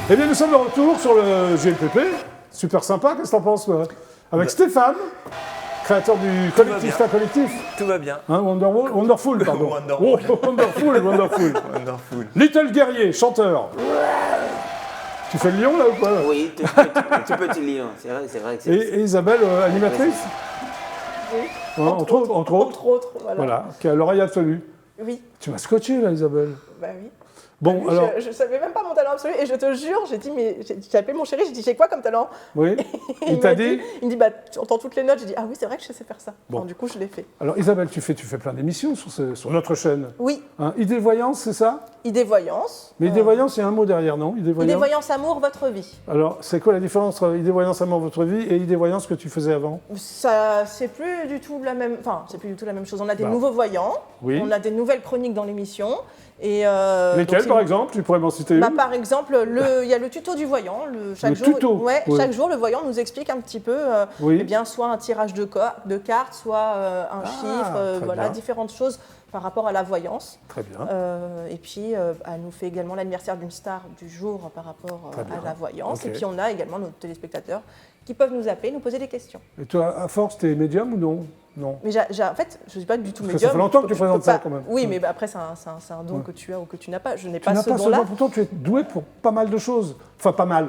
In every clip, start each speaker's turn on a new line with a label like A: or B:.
A: Eh bien, nous sommes de retour sur le GLPP. Super sympa, qu'est-ce que t'en penses, toi? Avec Stéphane, créateur du collectif Ta Collectif.
B: Tout va bien.
A: Hein, Wonderful, pardon.
B: Wonderful.
A: Oh, Wonderful. Little Guerrier, chanteur. Tu fais le lion, là, ou pas?
C: Oui, tout petit lion, c'est vrai que c'est...
A: Et Isabelle, animatrice?
D: Oui.
A: Ouais, entre autres.
D: Entre autres, voilà.
A: Voilà, qui a l'oreille absolue.
D: Oui,
A: Tu m'as scotché, là, Isabelle.
D: bah oui.
A: Bon,
D: Oui,
A: alors...
D: Je savais même pas mon talent absolu et je te jure, j'ai appelé mon chéri, j'ai dit j'ai quoi comme talent?
A: Oui,
D: Et
A: il t'a
D: m'a
A: dit...
D: Il me dit bah tu entends toutes les notes, j'ai dit ah oui c'est vrai que je sais faire ça.
A: Bon.
D: Alors, du coup je l'ai fait.
A: Alors, Isabelle, tu fais plein d'émissions sur notre chaîne.
D: Oui,
A: Hein, Idée Voyance, c'est ça?
D: idée voyance.
A: Mais Idée Voyance, il y a un mot derrière, non? Idée
D: Idée voyance amour votre vie.
A: Alors, c'est quoi la différence entre Idée Voyance Amour Votre Vie et Idée Voyance que tu faisais avant?
D: Ça c'est plus du tout la même, enfin c'est plus du tout la même chose. On a des
A: Bah.
D: nouveaux voyants,
A: Oui.
D: on a des nouvelles chroniques dans l'émission et
A: Lesquelles,
D: donc,
A: par exemple? Tu pourrais m'en citer
D: Bah,
A: une?
D: par exemple, il y a le tuto du voyant. Chaque
A: Le
D: jour,
A: tuto,
D: ouais,
A: oui.
D: chaque jour, le voyant nous explique un petit peu,
A: Oui.
D: eh bien, soit un tirage de cartes, soit un chiffre,
A: très
D: voilà,
A: bien.
D: différentes choses par rapport à la voyance.
A: Très bien.
D: Et puis, elle nous fait également l'anniversaire d'une star du jour par rapport
A: Très bien.
D: à la voyance.
A: Ok.
D: Et puis, on a également nos téléspectateurs qui peuvent nous appeler, nous poser des questions.
A: Et toi, à force, t'es médium ou non? Non.
D: Mais en fait, je ne suis pas du tout
A: Parce que
D: médium.
A: ça fait longtemps que tu
D: Je peux
A: présentes ça,
D: pas-
A: quand même.
D: Oui,
A: Ouais.
D: mais bah, après, c'est un don que tu as ou que tu n'as pas. Je n'ai
A: Tu
D: pas
A: n'as
D: ce
A: pas ce
D: don-là.
A: don, pourtant tu es doué pour pas mal de choses. Enfin, pas mal.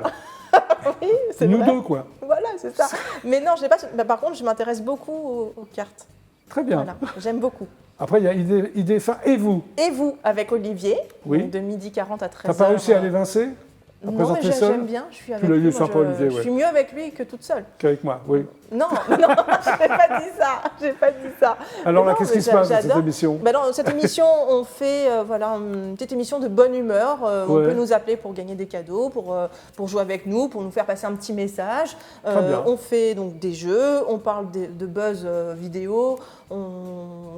D: Oui, c'est
A: Nous
D: vrai.
A: deux, quoi.
D: Voilà, c'est ça. Mais non, je n'ai pas. Par contre, je m'intéresse beaucoup aux cartes.
A: Très bien.
D: Voilà, j'aime beaucoup.
A: Après, il y a idée fin et vous.
D: Et vous, avec Olivier,
A: Oui.
D: donc de 12h40 à 13h.
A: T'as pas réussi à l'évincer? À
D: Non, mais
A: présenter seul?
D: j'aime bien, je suis avec
A: l'as
D: lui.
A: eu
D: moi,
A: sympa, Olivier,
D: je
A: ouais.
D: suis mieux avec lui que toute seule.
A: Qu'avec moi, oui.
D: Non, non, j'ai pas dit ça. J'ai pas dit ça.
A: Alors
D: Mais
A: là,
D: non,
A: qu'est-ce
D: mais
A: qui se passe dans cette
D: j'adore.
A: émission?
D: Bah dans cette émission, on fait voilà, une petite émission de bonne humeur. On
A: Ouais.
D: peut nous appeler pour gagner des cadeaux, pour jouer avec nous, pour nous faire passer un petit message.
A: Très bien.
D: On fait donc des jeux, on parle de buzz vidéo.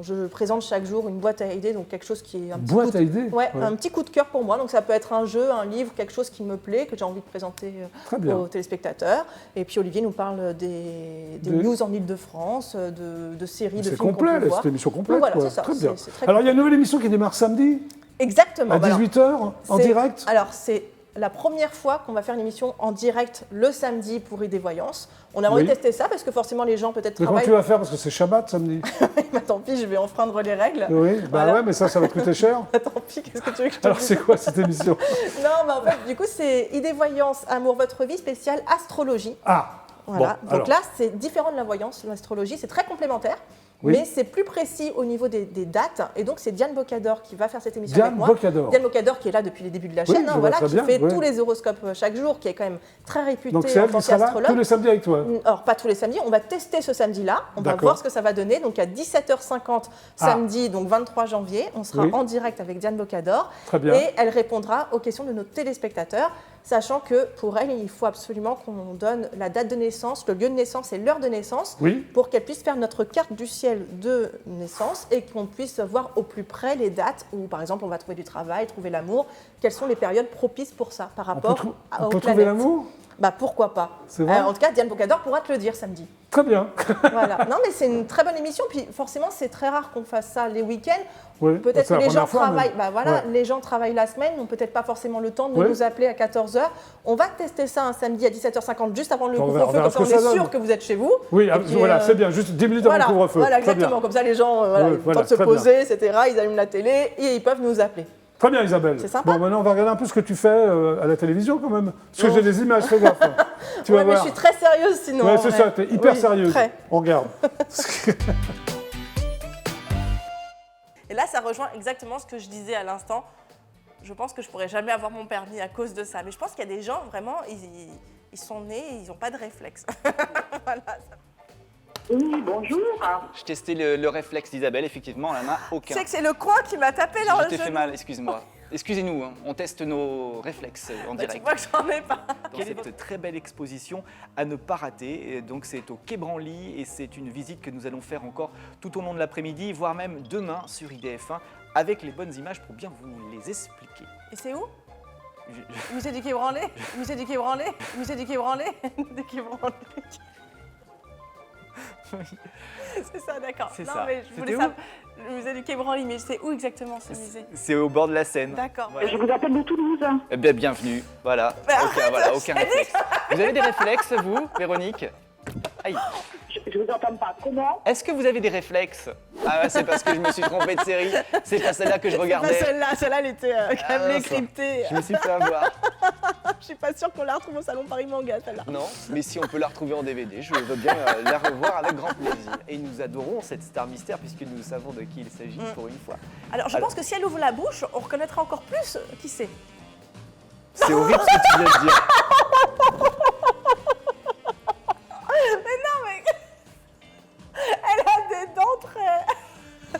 D: Je présente chaque jour une boîte à idées, donc quelque chose qui est un petit
A: Boîte
D: coup
A: à idées?
D: Ouais, un petit coup de cœur pour moi. Donc ça peut être un jeu, un livre, quelque chose qui me plaît, que j'ai envie de présenter
A: Très bien.
D: aux téléspectateurs. Et puis Olivier nous parle des news en Ile-de-France, de séries, de
A: C'est
D: films qu'on
A: complet,
D: peut voir.
A: c'est une émission complète.
D: Donc voilà,
A: quoi.
D: c'est ça,
A: Très bien.
D: c'est très
A: Alors, il y a une nouvelle émission qui démarre samedi
D: Exactement.
A: à
D: Bah alors,
A: 18h en
D: c'est-
A: direct.
D: Alors c'est la première fois qu'on va faire une émission en direct le samedi pour Idée Voyance. On a envie
A: Oui.
D: de tester ça parce que forcément les gens peut-être
A: Mais comment
D: travaillent.
A: tu vas faire? Parce que c'est Shabbat samedi.
D: Bah, tant pis, je vais enfreindre les règles.
A: Oui, bah
D: Voilà.
A: ouais, mais ça va te coûter cher.
D: Tant pis, qu'est-ce que tu veux que je te
A: Alors,
D: dise?
A: c'est quoi cette émission?
D: Non, mais en fait, du coup, c'est Idée Voyance, Amour, Votre Vie, spéciale astrologie.
A: Ah!
D: Voilà.
A: Bon,
D: Donc là, c'est différent de la voyance, l'astrologie, c'est très complémentaire.
A: Oui.
D: Mais c'est plus précis au niveau des dates. Et donc, c'est Diane Bocador qui va faire cette émission
A: Diane
D: avec moi.
A: Bocador.
D: Diane Bocador qui est là depuis les débuts de la
A: Oui,
D: chaîne,
A: je
D: hein,
A: vois
D: voilà,
A: très
D: qui
A: bien,
D: fait
A: oui.
D: tous les horoscopes chaque jour, qui est quand même très réputée
A: Donc, c'est
D: en
A: elle
D: tant
A: qui sera là
D: qu'astrologue.
A: tous les samedis avec toi.
D: Alors, pas tous les samedis, on va tester ce samedi-là, on va
A: D'accord.
D: voir ce que ça va donner. Donc, à 17h50 samedi, donc 23 janvier, on sera
A: Oui.
D: en direct avec Diane Bocador.
A: Très bien.
D: Et elle répondra aux questions de nos téléspectateurs, sachant que pour elle, il faut absolument qu'on donne la date de naissance, le lieu de naissance et l'heure de naissance,
A: Oui.
D: pour qu'elle puisse faire notre carte du ciel de naissance et qu'on puisse voir au plus près les dates où, par exemple, on va trouver du travail, trouver l'amour. Quelles sont les périodes propices pour ça par
A: On
D: rapport
A: peut,
D: aux
A: on peut
D: planètes.
A: trouver l'amour?
D: Bah pourquoi pas.
A: C'est vrai
D: En tout cas, Diane Bocador pourra te le dire samedi.
A: Très bien.
D: Voilà. Non, mais c'est une très bonne émission. Puis forcément, c'est très rare qu'on fasse ça les week-ends.
A: Oui,
D: Peut-être
A: c'est
D: que
A: la
D: les gens
A: première fois, mais-
D: travaillent. Bah voilà,
A: Ouais.
D: les gens travaillent la semaine, n'ont peut-être pas forcément le temps de
A: Ouais.
D: nous appeler à 14h. On va tester ça un samedi à 17h50, juste avant le
A: On verra
D: couvre-feu, comme
A: ce
D: ça on
A: que ça
D: est
A: donne.
D: sûr que vous êtes chez vous.
A: Oui,
D: Et puis,
A: voilà, c'est bien, juste 10 minutes avant
D: Voilà,
A: le couvre-feu.
D: voilà,
A: Très bien.
D: exactement. Comme ça, les gens voilà,
A: Ouais,
D: ils ont le
A: voilà,
D: temps de se
A: très bien.
D: poser, etc. Ils allument la télé et ils peuvent nous appeler.
A: Très bien, Isabelle.
D: C'est sympa.
A: Bon, maintenant, on va regarder un peu ce que tu fais à la télévision, quand même. Parce que j'ai des images, fais gaffe. hein. Tu vas
D: Ouais, mais
A: voir.
D: je suis très sérieuse sinon.
A: Ouais,
D: en
A: c'est
D: vrai.
A: ça, t'es hyper
D: Oui,
A: sérieuse.
D: très.
A: On regarde.
E: Et là, ça rejoint exactement ce que je disais à l'instant. Je pense que je pourrais jamais avoir mon permis à cause de ça. Mais je pense qu'il y a des gens, vraiment, ils sont nés et ils n'ont pas de réflexe. Voilà, ça-
F: Oui, bonjour.
G: Je testais le réflexe d'Isabelle, effectivement, elle n'en a
E: Tu
G: aucun.
E: sais que c'est le coin qui m'a tapé dans
G: Je
E: le
G: t'ai fait
E: genou.
G: mal, excuse-moi. Excusez-nous, hein, on teste nos réflexes en
E: Bah, tu
G: direct.
E: vois que j'en ai pas.
G: Dans cette très belle exposition à ne pas rater. Et donc c'est au Quai Branly et c'est une visite que nous allons faire encore tout au long de l'après-midi, voire même demain sur IDF1 avec les bonnes images pour bien vous les expliquer.
E: Et c'est où
G: Je-
E: Musée du Quai Branly. Musée du Quai Branly. Musée du Quai Branly. Du Quai Branly. C'est ça, d'accord.
G: C'est
E: Non,
G: ça.
E: mais je voulais
G: C'était
E: savoir. Le musée du Quai Branly, mais c'est où exactement ce musée?
G: C'est au bord de la Seine.
E: D'accord.
G: Voilà.
F: Je vous appelle de Toulouse.
G: Eh bien, bienvenue. Voilà. Aucun réflexe. Vous avez des réflexes, vous, Véronique? Aïe.
F: Je vous entends pas. Comment?
G: Est-ce que vous avez des réflexes? Ah, c'est parce que je me suis trompé de série. C'est pas celle-là que je
D: Pas
G: regardais.
D: celle-là, elle était câblée,
G: ça.
D: cryptée.
G: Je me suis fait avoir.
D: Je suis pas sûre qu'on la retrouve au salon Paris Manga, celle-là.
G: Non, mais si on peut la retrouver en DVD, je veux bien la revoir avec grand plaisir. Et nous adorons cette star mystère puisque nous savons de qui il s'agit pour une fois.
E: Alors, je pense que si elle ouvre la bouche, on reconnaîtra encore plus qui c'est.
G: C'est horrible ce que tu viens de dire.
E: Elle a des dents très...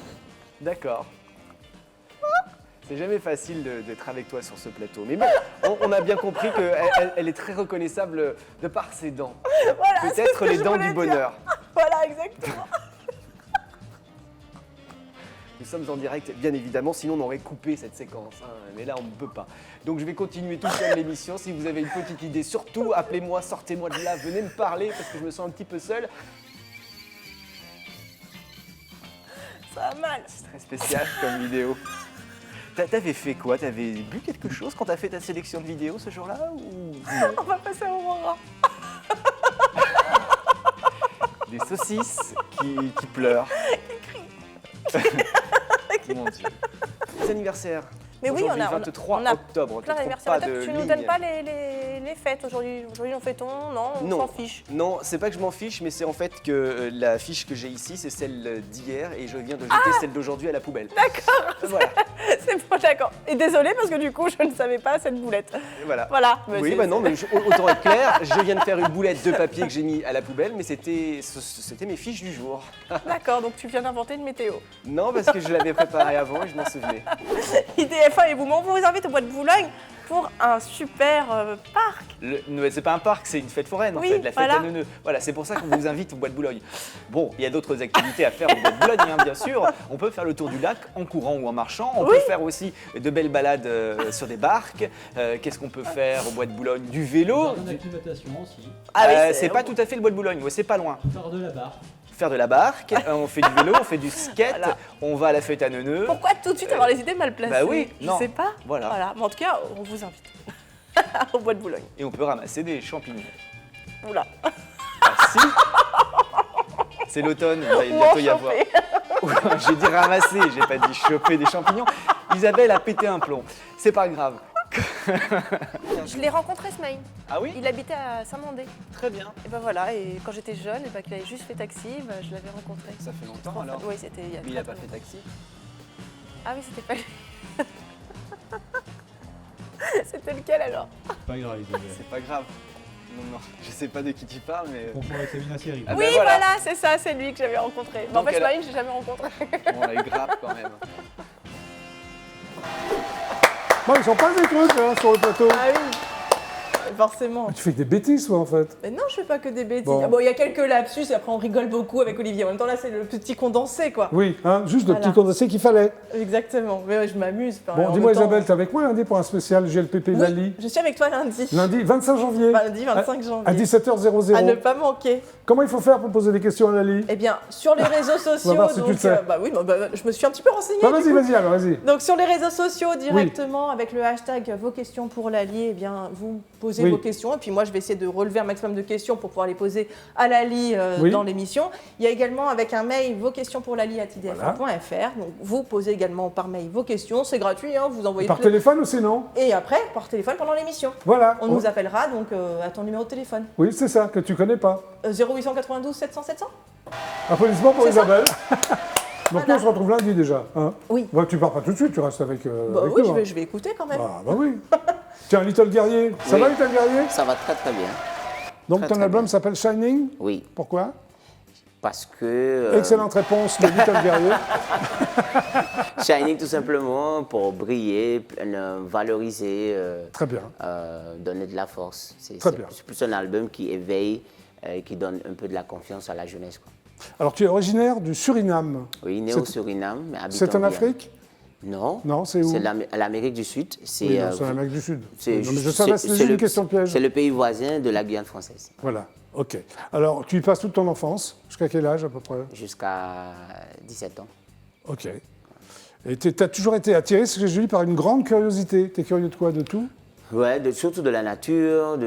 G: D'accord. C'est jamais facile d'être avec toi sur ce plateau. Mais bon, on a bien compris qu'elle est très reconnaissable de par ses dents.
E: Voilà, c'est ce
G: Peut-être
E: que
G: les
E: je
G: dents
E: voulais
G: du
E: dire.
G: bonheur.
E: Voilà, exactement.
G: Nous sommes en direct, bien évidemment, sinon on aurait coupé cette séquence. Hein, mais là, on ne peut pas. Donc je vais continuer tout seul l'émission. Si vous avez une petite idée, surtout appelez-moi, sortez-moi de là, venez me parler parce que je me sens un petit peu seul.
E: Ça va mal.
G: C'est très spécial comme vidéo. T'avais fait quoi? T'avais bu quelque chose quand t'as fait ta sélection de vidéos ce jour-là ou non?
E: On va passer à Aurora.
G: Des saucisses qui pleurent. Mon Dieu. Les anniversaires.
E: Mais oui,
G: Aujourd'hui,
E: on a
G: 23
E: on a
G: octobre. On te
E: plein
G: trompe
E: d'anniversaires.
G: pas de
E: Tu nous
G: ligne.
E: donnes pas les fêtes aujourd'hui. Aujourd'hui, nous fêtons. Non, on s'en fiche.
G: Non, c'est pas que je m'en fiche, mais c'est en fait que la fiche que j'ai ici, c'est celle d'hier et je viens de jeter celle d'aujourd'hui à la poubelle.
E: D'accord.
G: Voilà.
E: C'est bon, d'accord. Et désolée parce que du coup, je ne savais pas cette boulette.
G: Voilà.
E: Voilà. Mais
G: Oui,
E: c'est-
G: bah non, mais autant être clair, je viens de faire une boulette de papier que j'ai mis à la poubelle, mais c'était mes fiches du jour.
E: D'accord, donc tu viens d'inventer une météo.
G: Non, parce que je l'avais préparé avant et je m'en souvenais.
E: IDF1 et Bouman, on vous invite au Bois de Boulogne pour un super parc.
G: C'est pas un parc, c'est une fête foraine en
E: Oui,
G: fait, la fête
E: voilà.
G: à Neuneu. Voilà, c'est pour ça qu'on vous invite au Bois de Boulogne. Bon, il y a d'autres activités à faire au Bois de Boulogne, hein, bien sûr. On peut faire le tour du lac en courant ou en marchant. On peut faire aussi de belles balades sur des barques. Qu'est-ce qu'on peut faire au Bois de Boulogne? Du vélo.
B: Jardin d'acclimatation aussi.
E: Ah oui,
G: C'est pas tout à fait le Bois de Boulogne, ouais, c'est pas loin.
B: Faire de la barre.
G: Faire de la barque, on fait du vélo, on fait du skate,
E: Voilà.
G: on va à la fête à Neuneu.
E: Pourquoi tout de suite avoir les idées mal placées?
G: Bah oui,
E: je
G: non.
E: sais pas.
G: Voilà.
E: Mais en tout cas, on vous invite au Bois de Boulogne.
G: Et on peut ramasser des champignons.
E: Oula.
G: Ah si. C'est l'automne, il va
E: Ou
G: bientôt
E: en
G: y avoir.
E: chauffer.
G: J'ai dit ramasser, j'ai pas dit choper des champignons. Isabelle a pété un plomb. C'est pas grave.
E: Je l'ai rencontré ce mail.
G: Ah oui?
E: Il habitait à Saint-Mandé.
G: Très bien.
E: Et ben voilà, et quand j'étais jeune, et ben qu'il avait juste fait taxi, ben je l'avais rencontré.
G: Ça fait longtemps
E: Trop
G: alors.
E: fun. Oui, c'était il y a
G: Mais il
E: très
G: a pas fait
E: longtemps.
G: taxi.
E: Ah oui, c'était pas lui. C'était lequel alors?
B: Pas grave, Isabelle.
G: C'est pas grave. Non, non, je sais pas de qui tu parles, mais.
B: Confond avec Sabina Seri.
G: Ah
E: Oui,
G: ben
E: voilà,
G: voilà.
E: c'est ça, c'est lui que j'avais rencontré. Mais en
G: Donc
E: fait,
G: elle a-
E: Marine, j'ai jamais rencontré.
G: Bon, on a eu grave quand même.
A: Bon, ils sont pas des trucs hein, sur le plateau.
D: Ah oui, forcément.
A: Tu fais des bêtises, toi, en fait.
D: Mais non, je fais pas que des bêtises.
A: Bon.
D: Ah bon, il y a quelques lapsus et après on rigole beaucoup avec Olivier. En même temps, là, c'est le petit condensé, quoi.
A: Oui, hein, juste le
D: Voilà.
A: petit condensé qu'il fallait.
D: Exactement. Mais ouais, je m'amuse. Enfin,
A: Bon,
D: en
A: dis-moi,
D: même temps-
A: Isabelle, t'es avec moi lundi pour un spécial GLPP
D: Oui,
A: Lali.
D: je suis avec toi lundi.
A: Lundi 25 janvier.
D: Lundi 25
A: À
D: janvier.
A: 17h00.
D: À ne pas manquer.
A: Comment il faut faire pour poser des questions à Lali?
D: Eh bien, sur les réseaux sociaux,
A: voir si tu
D: donc,
A: le sais.
D: bah oui, bah, je me suis un petit peu renseignée.
A: Bah,
D: du
A: vas-y,
D: coup.
A: vas-y, alors, vas-y.
D: Donc sur les réseaux sociaux directement avec le hashtag vos questions pour Lali, eh bien vous posez
A: Oui.
D: vos questions et puis moi je vais essayer de relever un maximum de questions pour pouvoir les poser à Lali
A: Oui.
D: dans l'émission. Il y a également avec un mail vos questions pour Lali@idf1.fr. Donc vous posez également par mail vos questions, c'est gratuit, hein, vous envoyez
A: Par
D: plein-
A: téléphone aussi, non?
D: et après par téléphone pendant l'émission.
A: Voilà.
D: On nous appellera donc à ton numéro de téléphone
A: Oui, c'est ça, que tu connais pas.
D: 0892 700 700.
A: Applaudissements pour
D: C'est ça.
A: Isabelle. Donc,
D: Voilà.
A: nous, on se retrouve lundi déjà. Hein.
D: Oui.
A: Bah, tu pars pas tout de suite, tu restes avec.
D: Bah
A: avec
D: oui,
A: nous, hein.
D: je vais écouter quand même.
A: Ah, bah oui. Tiens, Little Guerrier. Ça
C: Oui.
A: va, Little Guerrier?
C: Ça va très très bien.
A: Donc,
C: Très,
A: ton
C: très
A: album
C: bien.
A: s'appelle Shining.
C: Oui,
A: Pourquoi?
C: parce que
A: Excellente réponse de Little Guerrier.
C: Shining tout simplement pour briller, valoriser,
A: Très bien.
C: donner de la force.
A: Très bien.
C: C'est plus un album qui éveille, qui donne un peu de la confiance à la jeunesse, quoi.
A: Alors, tu es originaire du Suriname.
C: Oui, né
A: C'est-
C: au Suriname, mais habitant
A: C'est en
C: Guyane.
A: Afrique?
C: Non,
A: Non, c'est où?
C: c'est l'Amérique du Sud. C'est
A: Oui, non, c'est l'Amérique du Sud.
C: c'est
A: Non, mais je
C: juste-
A: savais,
C: c'est-
A: c'est
C: c'est
A: une
C: le-
A: question piège.
C: C'est le pays voisin de la Guyane française.
A: Voilà. Ok. Alors, tu y passes toute ton enfance. Jusqu'à quel âge à peu près?
C: Jusqu'à 17 ans.
A: Ok. Et tu as toujours été attiré, ce que je dis, par une grande curiosité. Tu es curieux de quoi? De tout?
C: Ouais, surtout de la nature,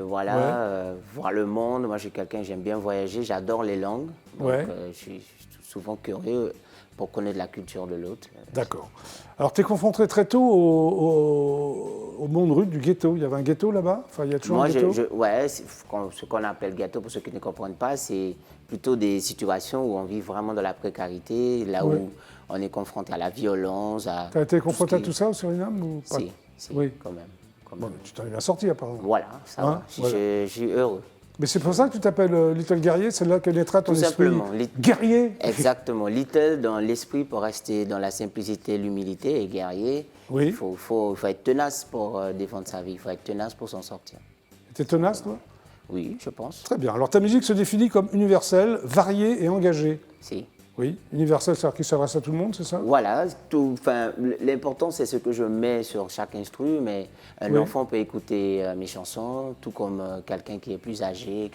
C: voilà,
A: Ouais.
C: voir le monde. Moi, j'aime bien voyager, j'adore les langues. Donc,
A: Ouais.
C: je suis souvent curieux pour connaître la culture de l'autre.
A: D'accord. Alors, tu es confronté très tôt au monde rude du ghetto. Il y avait un ghetto là-bas? Enfin, il y a toujours
C: Moi,
A: un ghetto?
C: ce qu'on appelle ghetto, pour ceux qui ne comprennent pas, c'est plutôt des situations où on vit vraiment dans la précarité, là
A: Ouais.
C: où on est confronté à la violence.
A: Tu as été confronté à
C: qui-
A: tout ça au Suriname ou pas?
C: Si,
A: Oui.
C: quand même. quand
A: Bon,
C: même.
A: tu t'en es bien sorti apparemment.
C: Voilà, ça
A: Hein,
C: va.
A: voilà.
C: Je suis heureux.
A: Mais c'est pour ça que tu t'appelles Little Guerrier, c'est là que naîtra ton
C: Tout
A: esprit
C: simplement.
A: guerrier.
C: Exactement. Little dans l'esprit pour rester dans la simplicité, l'humilité et guerrier.
A: Oui.
C: Il faut être tenace pour défendre sa vie. Il faut être tenace pour s'en sortir.
A: T'es tenace, toi?
C: Oui, je pense.
A: Très bien. Alors ta musique se définit comme universelle, variée et engagée.
C: Si.
A: Oui, universelle, c'est-à-dire qu'il s'adresse à tout le monde, c'est ça?
C: Voilà, l'important c'est ce que je mets sur chaque instru, mais un
A: Oui.
C: enfant peut écouter mes chansons, tout comme quelqu'un qui est plus âgé,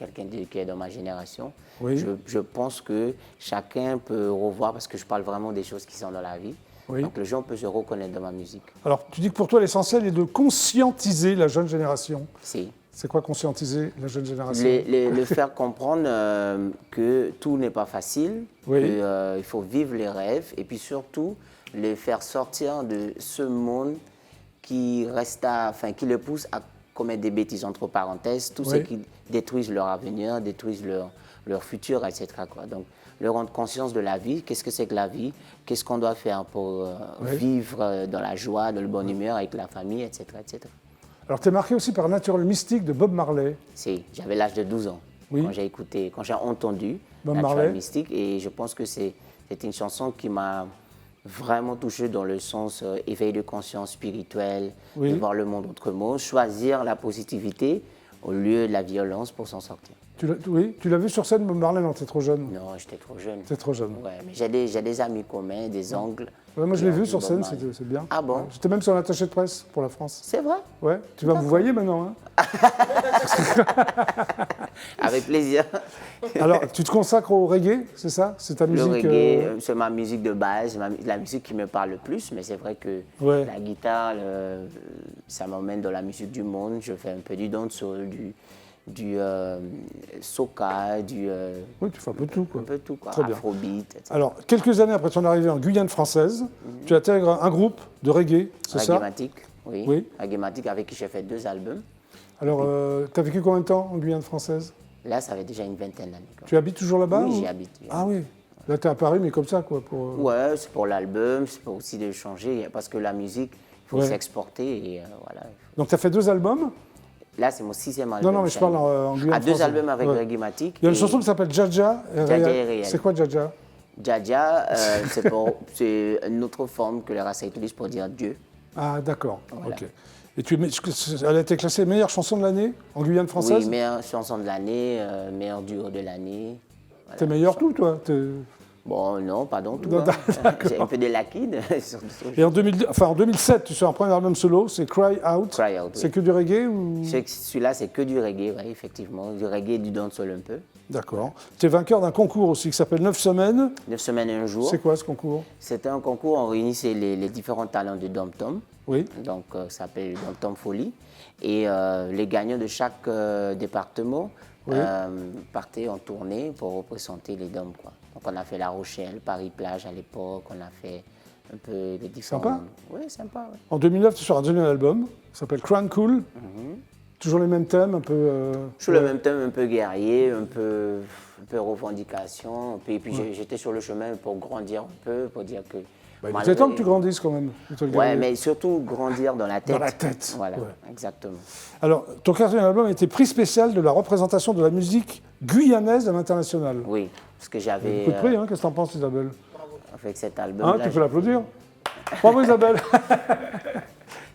C: qui est dans ma génération.
A: Oui.
C: Je pense que chacun peut revoir, parce que je parle vraiment des choses qui sont dans la vie.
A: Oui.
C: Donc les gens peuvent se reconnaître dans ma musique.
A: Alors tu dis que pour toi l'essentiel est de conscientiser la jeune génération.
C: Si.
A: C'est quoi conscientiser la jeune génération?
C: Le faire comprendre que tout n'est pas facile,
A: Oui.
C: qu'il faut vivre les rêves, et puis surtout les faire sortir de ce monde qui les pousse à commettre des bêtises, entre parenthèses, tout
A: Oui.
C: ce qui détruisent leur avenir, détruisent leur futur, etc., quoi. Donc, leur rendre conscience de la vie, qu'est-ce que c'est que la vie, qu'est-ce qu'on doit faire pour
A: Oui.
C: vivre dans la joie, dans le bonne humeur, avec la famille, etc., etc.
A: Alors tu es marqué aussi par Natural Mystic de Bob Marley.
C: J'avais l'âge de 12 ans
A: Oui.
C: quand j'ai entendu
A: Bob
C: Natural
A: Marley.
C: Mystic, et je pense que c'est une chanson qui m'a vraiment touché dans le sens éveil de conscience spirituelle,
A: Oui.
C: de voir le monde autrement, choisir la positivité au lieu de la violence pour s'en sortir.
A: Oui, tu l'as vu sur scène, Bob Marley? Non, t'es trop jeune.
C: Non, j'étais trop jeune.
A: T'es trop jeune.
C: Ouais, mais j'ai des amis communs, des oncles.
A: Ouais, moi je l'ai
C: qui
A: vu
C: ont
A: sur
C: Bob
A: scène,
C: Marley.
A: c'est bien.
C: Ah bon?
A: Ouais. J'étais même sur l'attaché de presse pour la France.
C: C'est vrai?
A: Ouais, tu vas vous voyez maintenant. Hein.
C: Avec plaisir.
A: Alors, tu te consacres au reggae, c'est ça? C'est ta
C: Le
A: musique
C: reggae, c'est ma musique de base, la musique qui me parle le plus, mais c'est vrai que
A: Ouais.
C: la guitare, ça m'emmène dans la musique du monde. Je fais un peu du dancehall, du soca,
A: Oui, tu fais un peu tout, quoi.
C: un peu tout, quoi,
A: Très bien.
C: afrobeat, etc.
A: Alors, quelques années après ton arrivée en Guyane française, tu intègres un groupe de reggae, c'est ça?
C: Reggaematic, oui.
A: Oui.
C: Reggaematic, avec qui j'ai fait 2 albums.
A: Alors, tu as vécu combien de temps en Guyane française?
C: Là, ça fait déjà une vingtaine d'années, quoi.
A: Tu habites toujours là-bas?
C: Oui,
A: ou-
C: j'y habite.
A: Ah oui. Là, tu es à Paris, mais comme ça, quoi.
C: Ouais, c'est pour l'album, c'est pour aussi de changer, parce que la musique, il faut
A: Ouais.
C: s'exporter, et voilà.
A: Donc, tu as fait 2 albums?
C: Là, c'est mon 6e album.
A: Non, mais je parle en Guyane
C: Ah, 2
A: française.
C: albums avec
A: Ouais.
C: Reggaematic.
A: Il y a une
C: et
A: chanson qui s'appelle Jaja. et
C: Jaja
A: Réal.
C: et Réal.
A: C'est quoi Jaja?
C: Jaja, c'est une autre forme que les Rasta utilisent pour dire Dieu.
A: Ah, d'accord.
C: Voilà.
A: Ok. Et elle a été classée meilleure chanson de l'année en Guyane française?
C: Oui, meilleure chanson de l'année, meilleur duo de l'année. Voilà.
A: T'es meilleur tout, toi.
C: Bon, non, pardon, tout.
A: Non,
C: Hein. J'ai un peu de liquide.
A: Et en 2007, tu sors un premier album solo, c'est Cry Out.
C: Cry Out, oui.
A: C'est que du reggae ou...
C: Celui-là, c'est que du reggae, ouais, effectivement. Du reggae et du dancehall un peu.
A: D'accord. Tu es vainqueur d'un concours aussi qui s'appelle 9 semaines.
C: 9 semaines et un jour.
A: C'est quoi ce concours?
C: C'était un concours, on réunissait les différents talents de Dom Tom.
A: Oui.
C: Donc, ça s'appelle Dom Tom Folie. Et les gagnants de chaque département
A: Oui.
C: partaient en tournée pour représenter les Dom, quoi. Donc, on a fait La Rochelle, Paris-Plage à l'époque, on a fait un peu les différents...
A: Sympa.
C: Oui, sympa, ouais.
A: En 2009, tu sors un deuxième album qui s'appelle Crown Cool. Toujours les mêmes thèmes, un peu...
C: Sur le même thème, un peu guerrier, un peu revendication. Et puis j'étais sur le chemin pour grandir un peu, pour dire que...
A: Bah, il était temps que tu grandisses quand même. Little
C: Ouais,
A: Guerrier.
C: mais surtout grandir dans la tête.
A: Dans la tête,
C: Voilà,
A: ouais.
C: exactement.
A: Alors, ton quatrième album a été prix spécial de la représentation de la musique guyanaise à l'international.
C: Oui, parce que j'avais...
A: Beaucoup de prix, hein. Qu'est-ce que t'en penses, Isabelle?
C: avec cet album.
A: Hein, tu peux l'applaudir. Bravo, Isabelle.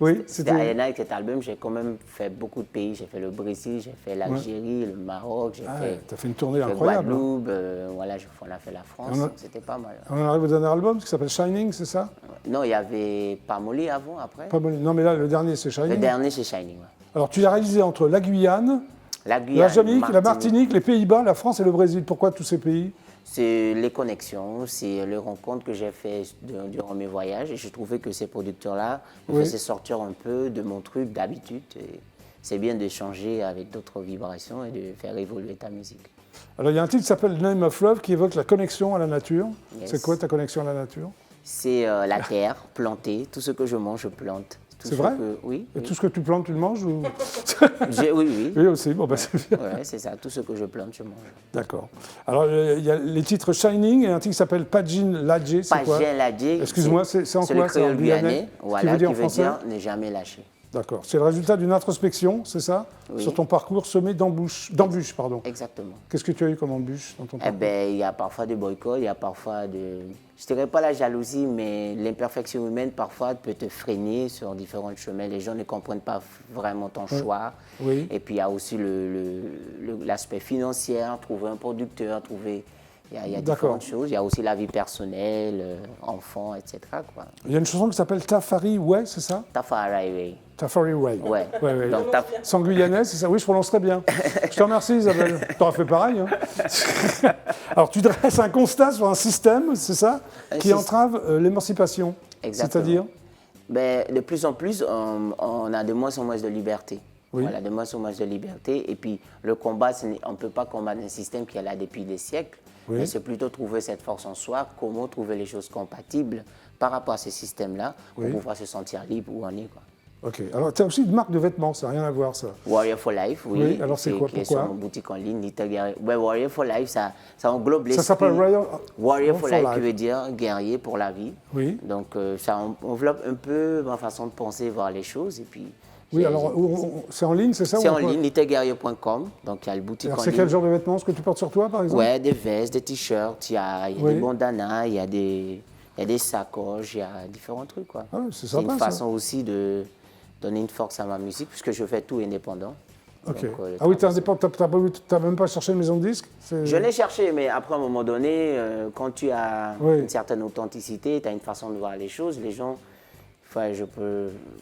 A: Oui, c'était...
C: Derrière avec cet album, j'ai quand même fait beaucoup de pays. J'ai fait le Brésil, j'ai fait l'Algérie, le Maroc, j'ai
A: Ah,
C: fait,
A: t'as fait une tournée
C: fait
A: incroyable. hein.
C: Guadeloupe, voilà, on a fait la France,
A: On a-
C: donc c'était pas mal.
A: On en arrive au dernier album, qui s'appelle Shining, c'est ça?
C: Non, il y avait Pamoli avant, après.
A: Pas mal. Non, mais là, le dernier, c'est
C: Le
A: Shining.
C: dernier, c'est Shining. Ouais.
A: Alors, tu l'as réalisé entre la Guyane,
C: La Guyane,
A: La Jamaïque, la Martinique, les Pays-Bas, la France et le Brésil. Pourquoi tous ces pays?
C: C'est les connexions, c'est les rencontres que j'ai faites durant mes voyages. Et je trouvais que ces producteurs-là me faisaient sortir un peu de mon truc d'habitude. Et c'est bien d'échanger avec d'autres vibrations et de faire évoluer ta musique.
A: Alors, il y a un titre qui s'appelle Name of Love qui évoque la connexion à la nature.
C: Yes.
A: C'est quoi ta connexion à la nature?
C: C'est la terre, planter. Tout ce que je mange, je plante.
A: C'est vrai?
C: Oui.
A: Et
C: Oui.
A: tout ce que tu plantes, tu le manges ou...
C: Oui, oui.
A: Oui, aussi. Bon, bah, c'est bien.
C: Ouais, c'est ça. Tout ce que je plante, je mange.
A: D'accord. Alors, il y a les titres Shining et un titre qui s'appelle Pajin Ladje. C'est quoi?
C: Pajin Ladje.
A: Excuse-moi, c'est en
C: le
A: quoi? C'est en
C: créole
A: guyanais?
C: guyanais. Voilà,
A: veut dire
C: qui
A: en
C: veut
A: français?
C: dire ne jamais lâcher.
A: D'accord. C'est le résultat d'une introspection, c'est ça?
C: Oui.
A: Sur ton parcours semé d'embûches. Pardon.
C: Exactement.
A: Qu'est-ce que tu as eu comme embûches dans ton
C: Eh
A: parcours?
C: ben, il y a parfois des boycotts, il y a parfois je dirais pas la jalousie, mais l'imperfection humaine parfois peut te freiner sur différents chemins. Les gens ne comprennent pas vraiment ton choix.
A: Oui.
C: Et puis il y a aussi l'aspect financier, trouver un producteur, il y a
A: D'accord.
C: différentes choses. Il y a aussi la vie personnelle, enfants, etc. quoi.
A: Il y a une chanson qui s'appelle Tafari Way, c'est ça?
C: Tafari.
A: Tafari Way.
C: Ouais.
A: Ouais.
C: Donc,
A: C'est en guyanais, c'est ça? Oui, je prononce très bien. Je te remercie, Isabelle. Tu auras fait pareil. Hein. Alors, tu dresses un constat sur un système, c'est ça? Qui entrave l'émancipation.
C: Exactement.
A: C'est-à-dire?
C: Ben, de plus en plus, on a de moins en moins de liberté.
A: Oui.
C: Voilà, de moins en moins de liberté. Et puis, le combat, on ne peut pas combattre un système qui est là depuis des siècles.
A: Oui.
C: Mais c'est plutôt trouver cette force en soi, comment trouver les choses compatibles par rapport à ce système-là pour
A: Oui.
C: pouvoir se sentir libre où on est. Quoi.
A: Ok. Alors, tu as aussi une marque de vêtements, ça n'a rien à voir, ça.
C: Warrior for Life, oui.
A: Oui, alors c'est quoi,
C: qui est sur
A: pourquoi
C: mon boutique en ligne, Little Guerrier. Ouais, Warrior for Life, ça englobe les.
A: Ça s'appelle
C: Warrior for Life, qui veut dire guerrier pour la vie.
A: Oui.
C: Donc, ça enveloppe un peu ma façon de penser, voir les choses. Et puis,
A: Oui, alors, c'est en ligne, c'est ça?
C: c'est
A: ou
C: en
A: quoi?
C: ligne, littleguerrier.com. Donc, il y a le boutique
A: Alors,
C: en
A: c'est
C: ligne.
A: quel genre de vêtements? Ce que tu portes sur toi, par exemple?
C: Ouais, des vestes, des t-shirts, il y a
A: Oui.
C: des bandanas, il y a des sacoches, il y a différents trucs. Quoi.
A: Ah, c'est
C: C'est
A: sympa,
C: une
A: ça.
C: façon aussi de donner une force à ma musique, puisque je fais tout indépendant.
A: Ok.
C: Donc,
A: Ah oui, tu n'as même pas cherché une maison de disques?
C: Je l'ai cherché, mais après, à un moment donné, quand tu as
A: Oui.
C: une certaine authenticité, tu as une façon de voir les choses, les gens, enfin,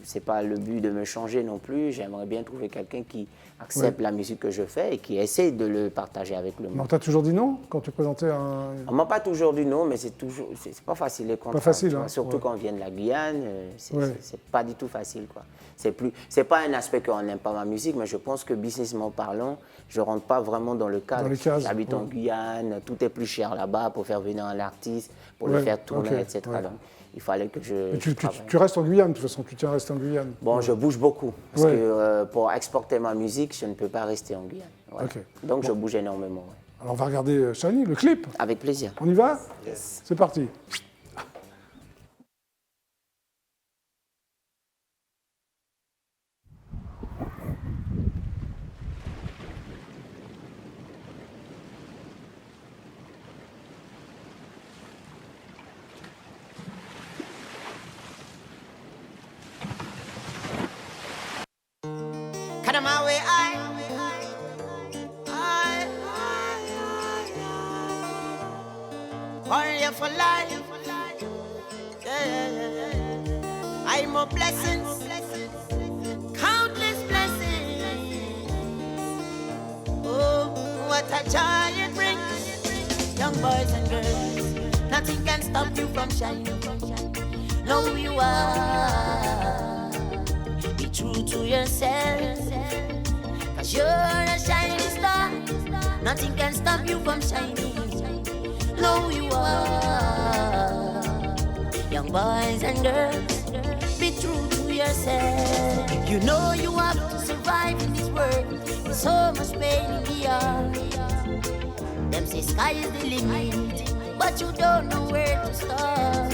C: c'est pas le but de me changer non plus. J'aimerais bien trouver quelqu'un qui accepte la musique que je fais et qui essaie de le partager avec le
A: Non,
C: monde.
A: tu as toujours dit non quand tu présentais un...
C: On m'a pas toujours dit non, mais c'est pas facile les contrats.
A: facile,
C: tu vois.
A: hein,
C: Surtout
A: ouais.
C: quand on vient de la Guyane,
A: Ouais.
C: c'est pas du tout facile, quoi. C'est pas un aspect qu'on n'aime pas ma musique, mais je pense que businessment parlant, je rentre pas vraiment dans le cadre.
A: Dans les cases,
C: J'habite en
A: ouais.
C: Guyane, tout est plus cher là-bas pour faire venir un artiste, pour le
A: Ouais,
C: faire tourner,
A: ok,
C: etc.
A: ouais.
C: Donc, il fallait que je.
A: Mais
C: je travaille.
A: tu restes en Guyane, de toute façon, tu tiens à rester en Guyane.
C: Bon, je bouge beaucoup. Parce
A: Ouais.
C: que pour exporter ma musique, je ne peux pas rester en Guyane. Voilà.
A: Ok.
C: Donc, je bouge énormément. ouais.
A: Alors, on va regarder Shiny, le clip.
C: Avec plaisir.
A: On y va? C'est parti.
H: Cut him away, warrior for life. Yeah. I'm a blessings, countless blessings. Oh, what a joy it brings. Young boys and girls, nothing can stop you from shining. Know who you are. Be true to yourself, 'cause you're a shining star. Nothing can stop you from shining. Know who you are. Young boys and girls, be true to yourself. You know you have to survive in this world with so much pain in the heart. Them say sky is the limit, but you don't know where to start.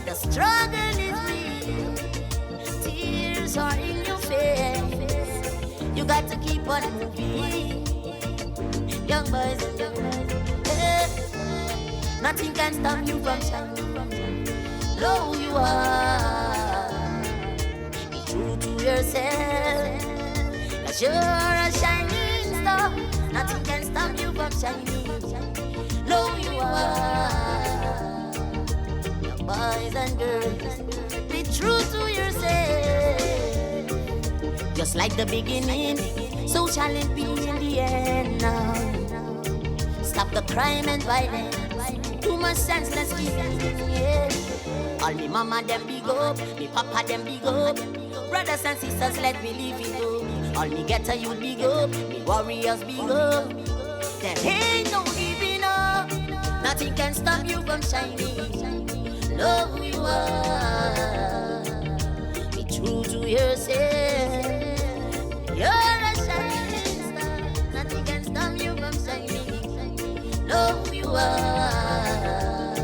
H: The struggle is real, tears are in your face. You got to keep on moving, young boys and girls. Hey, nothing can stop you from shining. Know who you are. Be true to yourself, 'cause you're a shining star. Nothing can stop you from shining. Know who you are. Young boys and girls, be true to yourself. Just like the beginning, So shall it be in the end now. Stop the crime and violence. Too much senseless killing, yeah. All me mama them big up, me papa them big up. Brothers and sisters, let me live it up. All me ghetto youth big up, me warriors big up. There ain't no giving up. Nothing can stop you from shining. Know who you are. Be true to yourself. You're a shining star. Nothing can stop you from shining. Know who you are.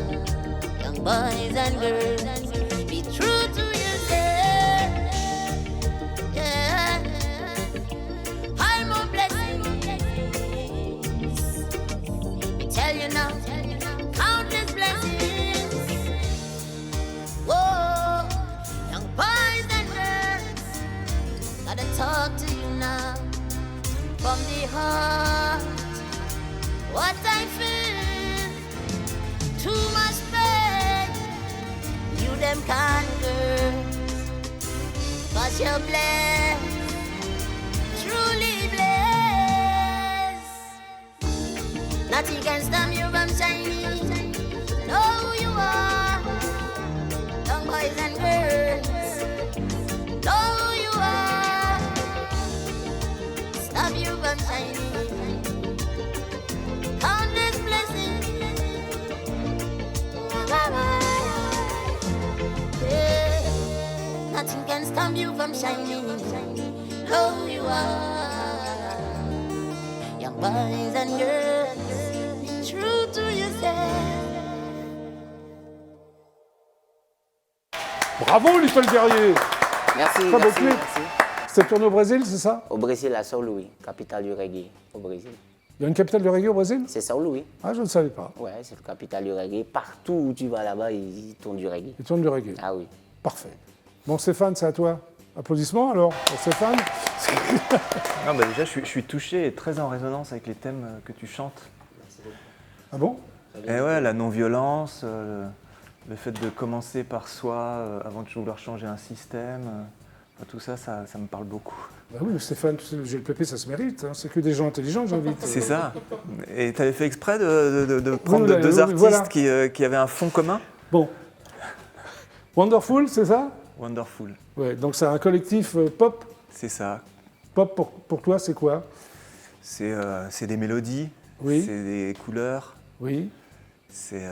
H: Young boys and girls, be true to yourself. Yeah. I'm a blessing. Me tell you now, countless blessings. Whoa, young boys and girls, gotta talk to you now from the heart. What I feel, too much pain, you them conquer. 'Cause you're blessed, truly blessed. Nothing can stop you from shining. Know who you are, young boys and girls. Know who you are, stop you from shining. Countless blessings. Yeah. Nothing can stop you from shining. Know who you are, young boys and girls. Be true to yourself.
A: Bravo, Little Guerrier.
C: Merci,
A: Très beau
C: merci,
A: clip.
C: merci.
A: C'est tourné au Brésil, c'est ça?
C: Au Brésil, à São Luís, capitale du reggae, au Brésil.
A: Il y a une capitale du reggae au Brésil?
C: C'est São Luís.
A: Ah, je ne savais pas.
C: Ouais, c'est la capitale du reggae. Partout où tu vas là-bas, ils tournent du reggae.
A: Il tourne du reggae.
C: Ah oui.
A: Parfait. Bon, Stéphane, c'est à toi. Applaudissements alors pour Stéphane.
I: Non, bah déjà, je suis touché et très en résonance avec les thèmes que tu chantes.
A: Ah bon?
I: Et ouais, la non-violence, le fait de commencer par soi avant de vouloir changer un système, enfin, tout ça, ça me parle beaucoup.
A: Bah oui, mais Stéphane, tu sais, le GLPP, ça se mérite. Hein. C'est que des gens intelligents que j'invite.
I: C'est ça. Et tu avais fait exprès de prendre
A: Oui,
I: deux
A: oui,
I: artistes
A: voilà.
I: qui avaient un fond commun.
A: Bon. Wonderful, c'est ça?
I: Wonderful.
A: Ouais, donc c'est un collectif pop.
I: C'est ça.
A: Pop, pour toi, c'est quoi?
I: C'est des mélodies,
A: Oui.
I: c'est des couleurs,
A: Oui,
I: c'est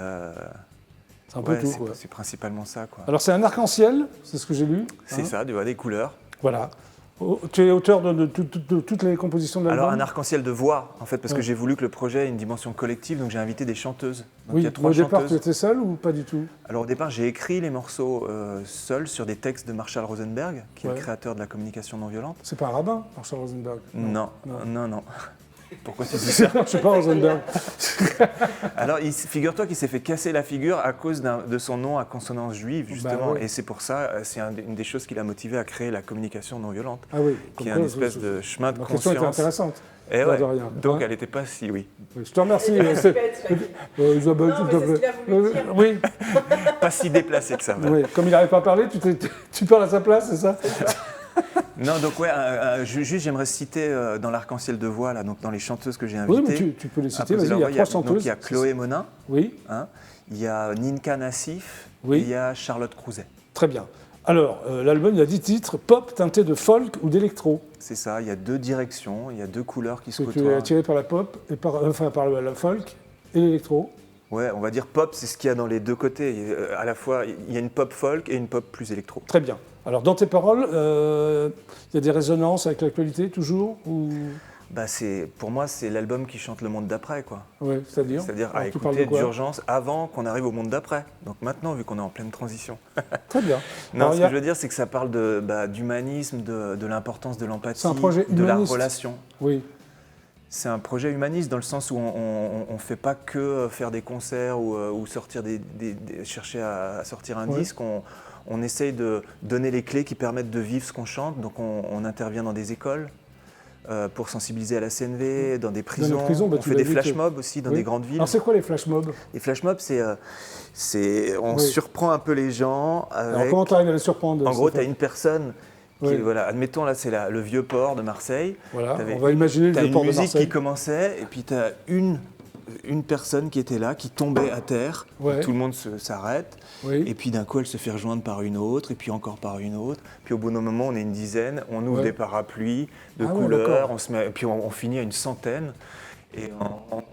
A: c'est un peu tout. Quoi.
I: c'est principalement ça, quoi.
A: Alors c'est un arc-en-ciel, c'est ce que j'ai lu.
I: C'est
A: hein.
I: ça, tu vois, des couleurs.
A: Voilà. Tu es auteur de toutes les compositions de l'album?
I: Alors un arc-en-ciel de voix, en fait, parce
A: Ouais.
I: que j'ai voulu que le projet ait une dimension collective, donc j'ai invité des chanteuses. Donc
A: Oui,
I: il y a
A: mais
I: 3
A: au départ, tu
I: chanteuses.
A: étais seul ou pas du tout?
I: Alors au départ, j'ai écrit les morceaux seul sur des textes de Marshall Rosenberg, qui est
A: Ouais.
I: le créateur de la communication non violente.
A: C'est pas un rabbin, Marshall Rosenberg?
I: Non,
A: Non.
I: non, non. Pourquoi tu dis ça?
A: Non, je sais pas Rosenberg.
I: Alors, figure-toi qu'il s'est fait casser la figure à cause de son nom à consonance juive, justement.
A: ouais.
I: Et c'est pour ça, c'est une des choses qui l'a motivé à créer la communication non violente,
A: Ah oui.
I: qui
A: comme
I: est
A: quoi,
I: un espèce de chemin de
A: Ma question était
I: conscience.
A: intéressante.
I: Et
A: L'air
I: ouais.
A: de rien.
I: Donc,
A: Hein
I: elle n'était pas si, oui.
A: Oui, je te remercie. Isabelle,
D: Non,
A: s'il
D: mais
A: te
D: c'est ce
A: plaît.
D: qu'il a voulu dire.
A: Oui,
I: Pas si déplacé que ça. va.
A: oui. Comme il n'arrive pas à parler, tu parles à sa place, c'est ça?
I: Non, donc ouais, juste j'aimerais citer dans l'arc-en-ciel de voix, là, donc dans les chanteuses que j'ai
A: Oui,
I: invitées.
A: mais tu peux les
I: à
A: citer.
I: poser
A: Vas-y,
I: leur
A: il y a
I: voix.
A: 3
I: Donc
A: chanteuses.
I: il y a Chloé Monin,
A: Oui,
I: hein, il y a Ninka Nassif,
A: Oui.
I: et il y a Charlotte Crouzet.
A: très bien. Alors, l'album, il y a 10 titres, pop teinté de folk ou d'électro.
I: C'est ça, il y a 2 directions, il y a 2 couleurs qui se
A: Tu es
I: côtoient.
A: attiré par la pop, et par la folk et l'électro.
I: Ouais, on va dire pop, c'est ce qu'il y a dans les deux côtés. À la fois, il y a une pop folk et une pop plus électro.
A: Très bien. Alors, dans tes paroles, il y a des résonances avec l'actualité, toujours ou...
I: Bah pour moi, c'est l'album qui chante le monde d'après, quoi.
A: Ouais, c'est-à-dire
I: C'est-à-dire
A: Alors,
I: à
A: tu parles de
I: écouter
A: quoi
I: d'urgence avant qu'on arrive au monde d'après. Donc maintenant, vu qu'on est en pleine transition.
A: Très bien.
I: Non,
A: Alors,
I: ce
A: il y a-
I: que je veux dire, c'est que ça parle d'humanisme, de l'importance de l'empathie,
A: C'est un projet
I: de la
A: humaniste.
I: relation.
A: Oui,
I: C'est un projet humaniste dans le sens où on ne fait pas que faire des concerts ou sortir chercher à sortir un
A: Ouais.
I: disque. On essaye de donner les clés qui permettent de vivre ce qu'on chante. Donc on intervient dans des écoles pour sensibiliser à la CNV, dans des prisons.
A: prisons, bah,
I: on
A: tu
I: fait
A: l'as
I: des
A: dit que-
I: flash mobs aussi dans
A: Oui.
I: des grandes villes.
A: Alors, c'est quoi les flash mobs?
I: Les flash mobs, on
A: Oui.
I: surprend un peu les gens.
A: Alors,
I: Avec,
A: comment tu arrives à les surprendre?
I: en gros, tu as
A: Stéphane
I: une personne
A: Oui.
I: Voilà, admettons, là, c'est le vieux port de Marseille.
A: Voilà,
I: T'avais
A: on va imaginer le
I: T'as
A: vieux
I: une
A: port de
I: musique
A: Marseille.
I: qui commençait, et puis tu as une personne qui était là, qui tombait à terre.
A: Ouais.
I: Tout le monde s'arrête.
A: Oui.
I: Et puis d'un coup, elle se fait rejoindre par une autre, et puis encore par une autre. Puis au bout d'un moment, on est une dizaine, on ouvre
A: Ouais.
I: des parapluies de
A: Ah ouais,
I: couleurs,
A: d'accord.
I: et puis on finit à une centaine. Et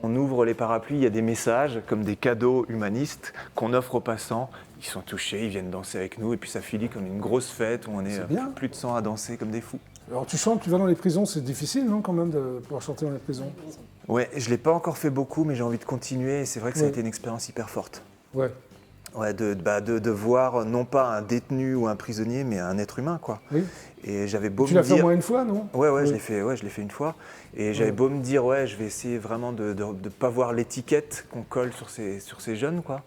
I: on ouvre les parapluies, il y a des messages comme des cadeaux humanistes qu'on offre aux passants. Ils sont touchés, ils viennent danser avec nous, et puis ça finit comme une grosse fête où on est
A: C'est bien.
I: plus de 100 à danser comme des fous.
A: Alors tu chantes, tu vas dans les prisons, c'est difficile, non, quand même, de pouvoir chanter dans les prisons?
I: Ouais, je ne l'ai pas encore fait beaucoup, mais j'ai envie de continuer, et c'est vrai que ça a
A: Ouais.
I: été une expérience hyper forte.
A: Ouais.
I: Ouais, de voir non pas un détenu ou un prisonnier, mais un être humain, quoi.
A: Oui.
I: Et j'avais beau
A: Tu
I: me
A: l'as fait au
I: dire...
A: moins une fois, non?
I: Ouais,
A: Oui.
I: je l'ai fait une fois. Et j'avais beau me dire, ouais, je vais essayer vraiment de ne pas voir l'étiquette qu'on colle sur ces jeunes, quoi.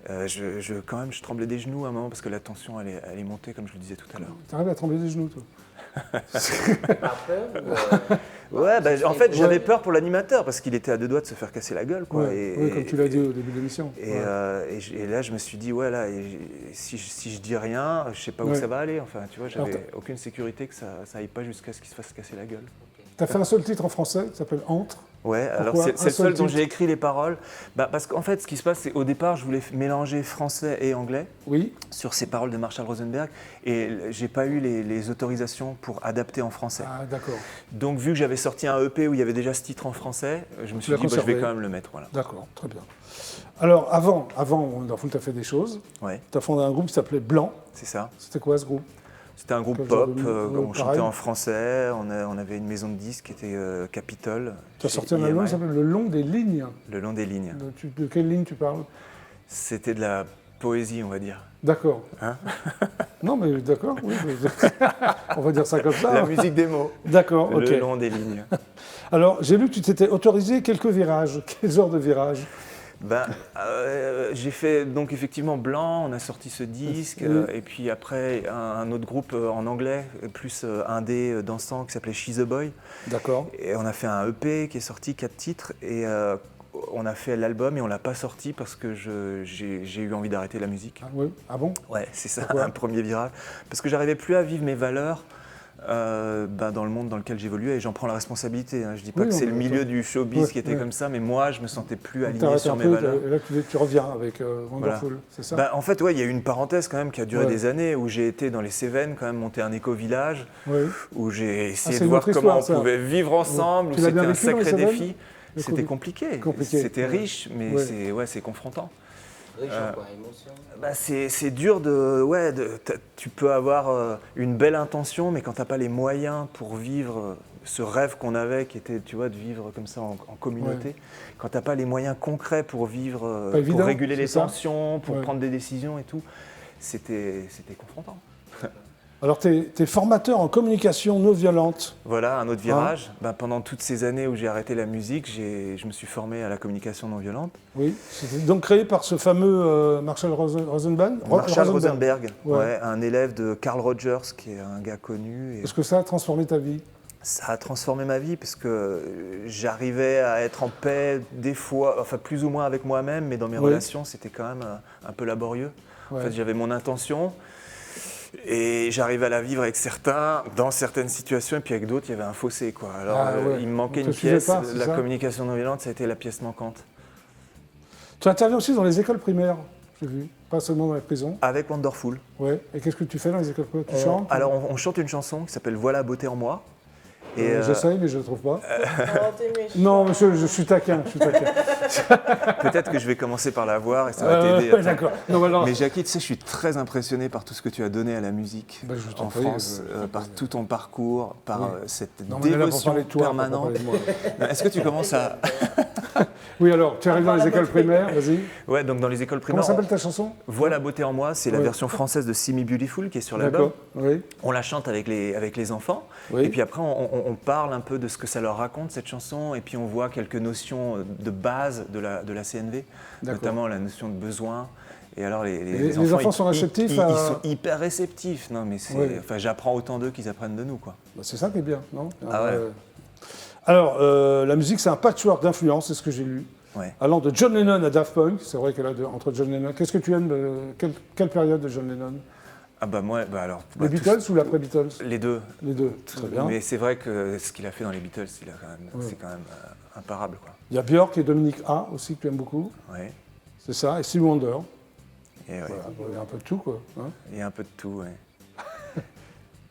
I: Quand même, je tremblais des genoux à un moment parce que la tension, elle est montée, comme je le disais tout à l'heure.
A: T'arrives à trembler des genoux, toi?
C: Par peur ou,
I: Ouais, en fait,
A: Ouais.
I: j'avais peur pour l'animateur parce qu'il était à deux doigts de se faire casser la gueule, quoi.
A: Ouais, oui, comme tu l'as dit au début de l'émission.
I: Et,
A: Ouais.
I: et là, je me suis dit, ouais, là, si je dis rien, je sais pas où
A: Ouais.
I: ça va aller. Enfin, tu vois,
A: Alors,
I: j'avais aucune sécurité que ça aille pas jusqu'à ce qu'il se fasse casser la gueule.
A: T'as fait un seul titre en français qui s'appelle Entre.
I: Ouais, alors
A: Pourquoi
I: c'est le
A: un seul
I: seul dont
A: titre
I: j'ai écrit les paroles. Parce qu'en fait, ce qui se passe, c'est au départ, je voulais mélanger français et anglais
A: Oui.
I: sur ces paroles de Marshall Rosenberg, et j'ai pas eu les autorisations pour adapter en français.
A: Ah, d'accord.
I: Donc, vu que j'avais sorti un EP où il y avait déjà ce titre en français, je me suis
A: l'as
I: dit, je
A: conservé.
I: vais quand même le mettre. Voilà.
A: D'accord, très bien. Alors, avant Wonderful, tu as fait des choses.
I: Ouais,
A: Tu as fondé un groupe qui s'appelait Blanc.
I: c'est ça.
A: C'était quoi ce groupe?
I: C'était un groupe
A: Quel genre
I: pop,
A: de-
I: on
A: pareil.
I: chantait en français, on avait une maison de disques qui était Capitol.
A: Tu as
I: chez
A: sorti un album
I: EMI,
A: qui s'appelle Le Long des Lignes.
I: Le long des lignes.
A: De quelle ligne tu parles?
I: C'était de la poésie, on va dire.
A: D'accord.
I: Hein?
A: Non, mais d'accord, oui. On va dire ça comme ça.
I: La musique des mots.
A: D'accord, ok.
I: Le long des lignes.
A: Alors, j'ai lu que tu t'étais autorisé quelques virages. Quel genre de virages?
I: J'ai fait donc effectivement Blanc, on a sorti ce disque,
A: Oui.
I: et puis après un autre groupe en anglais, plus indé dansant qui s'appelait She's a Boy.
A: D'accord.
I: Et on a fait un EP qui est sorti, 4 titres, et on a fait l'album et on l'a pas sorti parce que j'ai eu envie d'arrêter la musique.
A: Ah, oui. Ah bon?
I: Ouais, c'est ça,
A: Pourquoi?
I: un premier virage. Parce que j'arrivais plus à vivre mes valeurs dans le monde dans lequel j'évoluais, et j'en prends la responsabilité. Hein. Je dis pas
A: Oui,
I: que
A: non,
I: c'est le
A: mais
I: milieu
A: attends.
I: du showbiz
A: Ouais,
I: qui était
A: ouais.
I: comme ça, mais moi je me sentais plus
A: Donc,
I: aligné
A: t'arrêtes
I: sur
A: un
I: mes
A: peu,
I: valeurs.
A: et là, tu reviens avec Wonderful, c'est ça?
I: En fait, ouais, il y a eu une parenthèse quand même qui a duré
A: Ouais.
I: des années où j'ai été dans les Cévennes, quand même monter un éco-village,
A: Oui.
I: où j'ai essayé
A: c'est
I: de voir
A: une autre
I: comment
A: histoire,
I: on
A: ça.
I: pouvait vivre ensemble, où
A: Tu l'as bien
I: c'était un
A: vécu dans les
I: sacré
A: Cévennes?
I: défi.
A: Le
I: C'était
A: Covid.
I: compliqué.
A: Compliqué,
I: C'était
A: ouais.
I: riche, mais
A: Ouais.
I: c'est confrontant.
C: Riche en quoi? Émotion?
I: C'est dur tu peux avoir une belle intention, mais quand tu n'as pas les moyens pour vivre ce rêve qu'on avait, qui était, tu vois, de vivre comme ça en communauté, quand tu n'as pas les moyens concrets pour vivre,
A: Pas évident,
I: pour réguler
A: c'est
I: les
A: ça.
I: tensions, pour
A: Ouais.
I: prendre des décisions et tout, c'était confrontant.
A: Alors, tu es formateur en communication non violente.
I: Voilà, un
A: Ah.
I: autre virage. Pendant toutes ces années où j'ai arrêté la musique, je me suis formé à la communication non violente.
A: Oui. C'était donc créé par ce fameux Marshall Rosenberg.
I: Marshall Rosenberg,
A: Ouais.
I: ouais, un élève de Carl Rogers, qui est un gars connu. Et
A: Est-ce que ça a transformé ta vie?
I: ça a transformé ma vie parce que j'arrivais à être en paix des fois, enfin plus ou moins avec moi-même, mais dans mes
A: Oui.
I: relations, c'était quand même un peu laborieux.
A: Ouais.
I: En fait, j'avais mon intention et j'arrivais à la vivre avec certains, dans certaines situations, et puis avec d'autres, il y avait un fossé, quoi. Alors,
A: Ah, ouais.
I: il me manquait
A: On te
I: une
A: suivait
I: pièce.
A: pas, c'est
I: La
A: ça
I: communication non violente, ça a été la pièce manquante.
A: Tu interviens aussi dans les écoles primaires, j'ai vu. Pas seulement dans les prisons.
I: Avec Wonderful.
A: Ouais. Et qu'est-ce que tu fais dans les écoles primaires? Tu chantes?
I: Alors, on chante une chanson qui s'appelle Voilà beauté en moi. Et
A: J'essaye, mais je ne le trouve pas.
E: Oh, t'es méchant.
A: Non, monsieur, je suis taquin. Je suis taquin.
I: peut-être que je vais commencer par la voir et ça va t'aider.
A: ouais, d'accord. Non, alors,
I: Mais Jackie, tu sais, je suis très impressionné par tout ce que tu as donné à la musique
A: Bah, je t'en
I: en
A: prie,
I: France,
A: je t'en
I: par
A: prie.
I: tout ton parcours, par
A: Oui.
I: cette
A: non, on est là pour
I: dévotion
A: parler de toi, pas pour
I: permanente.
A: parler de moi.
I: Est-ce que tu commences à...
A: Oui, alors, tu arrives dans les écoles primaires, vas-y.
I: Ouais, donc dans les écoles
A: Comment
I: primaires,
A: s'appelle ta chanson?
I: Voilà beauté en moi, c'est la
A: Ouais.
I: version française de See Me Beautiful qui est sur l'album.
A: D'accord, oui.
I: On la chante avec les enfants,
A: Oui.
I: et puis après on parle un peu de ce que ça leur raconte cette chanson, et puis on voit quelques notions de base de la CNV,
A: D'accord.
I: notamment la notion de besoin. Et alors
A: les enfants sont réceptifs
I: ils
A: à-
I: sont hyper réceptifs. Non mais
A: Oui.
I: enfin, j'apprends autant d'eux qu'ils apprennent de nous, quoi.
A: Bah, c'est ça qui est bien, non?
I: Ah ouais.
A: Alors, la musique, c'est un patchwork d'influences, c'est ce que j'ai lu.
I: Ouais.
A: Allant de John Lennon à Daft Punk, c'est vrai qu'elle a entre John Lennon. Qu'est-ce que tu aimes quelle période de John Lennon?
I: Ah bah moi, alors...
A: Les Beatles ou l'après-Beatles?
I: Les deux.
A: Les deux, très bien.
I: Mais c'est vrai que ce qu'il a fait dans les Beatles, c'est quand même imparable, quoi.
A: Il y a Björk et Dominique A aussi que tu aimes beaucoup.
I: Ouais.
A: C'est ça, et Stevie Wonder.
I: Et ouais.
A: Voilà, il y a un peu de tout, quoi. Hein.
I: Il y a un peu de tout, ouais.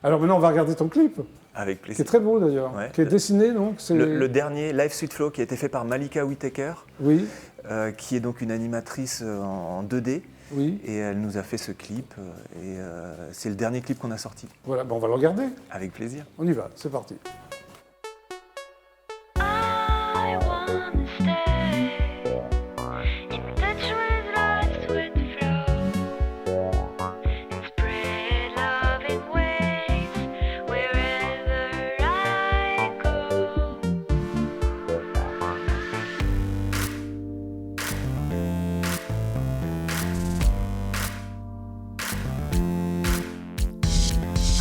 A: Alors maintenant, on va regarder ton clip,
I: Avec
A: qui
I: plaisir.
A: est très beau d'ailleurs,
I: Ouais.
A: qui est dessiné, donc. C'est
I: Le dernier, Live Sweet Flow, qui a été fait par Malika Whittaker,
A: Oui,
I: qui est donc une animatrice en 2D.
A: oui.
I: Et elle nous a fait ce clip. Et c'est le dernier clip qu'on a sorti.
A: Voilà, on va le regarder.
I: Avec plaisir.
A: On y va, c'est parti.
J: I wanna stay in touch with life, with the flow, and spread love in waves wherever I go.